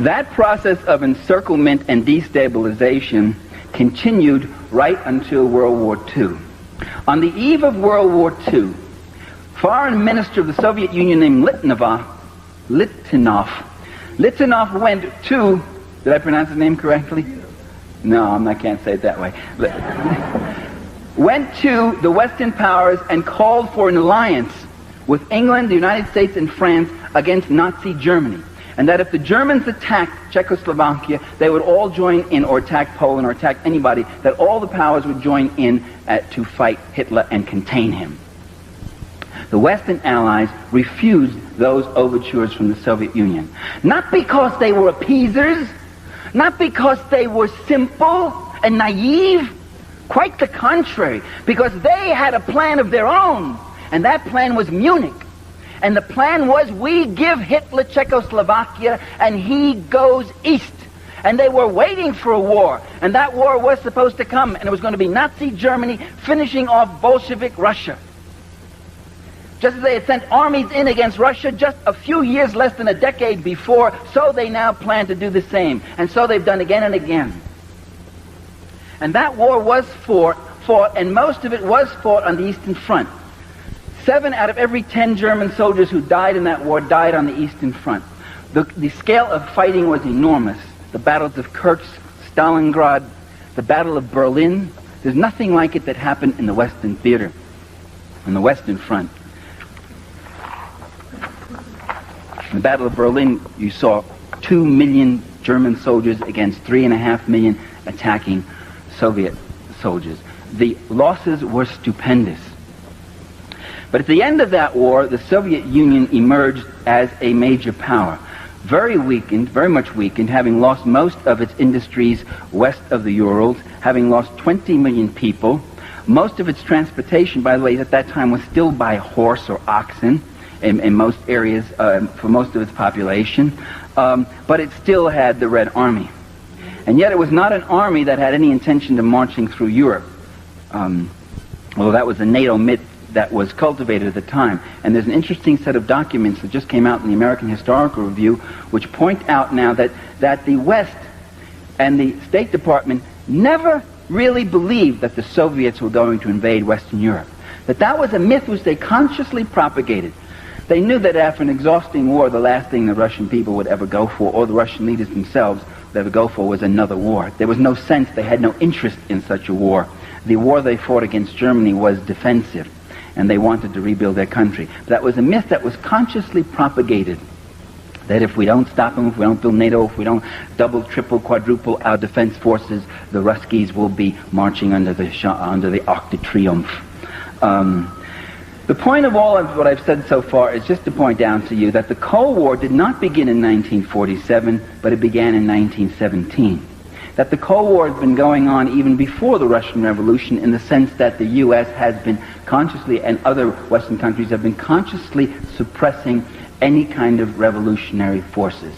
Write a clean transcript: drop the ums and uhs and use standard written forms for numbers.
That process of encirclement and destabilization continued right until World War II. On the eve of World War II, Foreign Minister of the Soviet Union named Litvinov went to, did I pronounce his name correctly? No, I can't say it that way. Went to the Western powers and called for an alliance with England, the United States, and France against Nazi Germany. And that if the Germans attacked Czechoslovakia, they would all join in, or attack Poland, or attack anybody, that all the powers would join in to fight Hitler and contain him. The Western Allies refused those overtures from the Soviet Union. Not because they were appeasers, not because they were simple and naive, quite the contrary, because they had a plan of their own, and that plan was Munich. And the plan was, we give Hitler Czechoslovakia and he goes east. And they were waiting for a war, and that war was supposed to come, and it was going to be Nazi Germany finishing off Bolshevik Russia. Just as they had sent armies in against Russia just a few years, less than a decade before, so they now plan to do the same. And so they've done again and again. And that war was fought, and most of it was fought on the Eastern Front. 7 out of every 10 German soldiers who died in that war died on the Eastern Front. The scale of fighting was enormous. The battles of Kursk, Stalingrad, the Battle of Berlin. There's nothing like it that happened in the Western theater, on the Western Front. In the Battle of Berlin, you saw 2 million German soldiers against 3.5 million attacking Soviet soldiers. The losses were stupendous. But at the end of that war, the Soviet Union emerged as a major power. Very weakened, very much weakened, having lost most of its industries west of the Urals, having lost 20 million people. Most of its transportation, by the way, at that time was still by horse or oxen in most areas for most of its population. But it still had the Red Army. And yet it was not an army that had any intention of marching through Europe. Although that was a NATO myth that was cultivated at the time. And there's an interesting set of documents that just came out in the American Historical Review which point out now that the West and the State Department never really believed that the Soviets were going to invade Western Europe. That was a myth which they consciously propagated. They knew that after an exhausting war, the last thing the Russian people would ever go for, or the Russian leaders themselves would ever go for, was another war. There was no sense, they had no interest in such a war. The war they fought against Germany was defensive, and they wanted to rebuild their country. But that was a myth that was consciously propagated, that if we don't stop them, if we don't build NATO, if we don't double, triple, quadruple our defense forces, the Ruskies will be marching under the Arc de Triomphe. The point of all of what I've said so far is just to point out to you that the Cold War did not begin in 1947, but it began in 1917. That the Cold War has been going on even before the Russian Revolution, in the sense that the U.S. has been consciously, and other Western countries have been consciously suppressing any kind of revolutionary forces.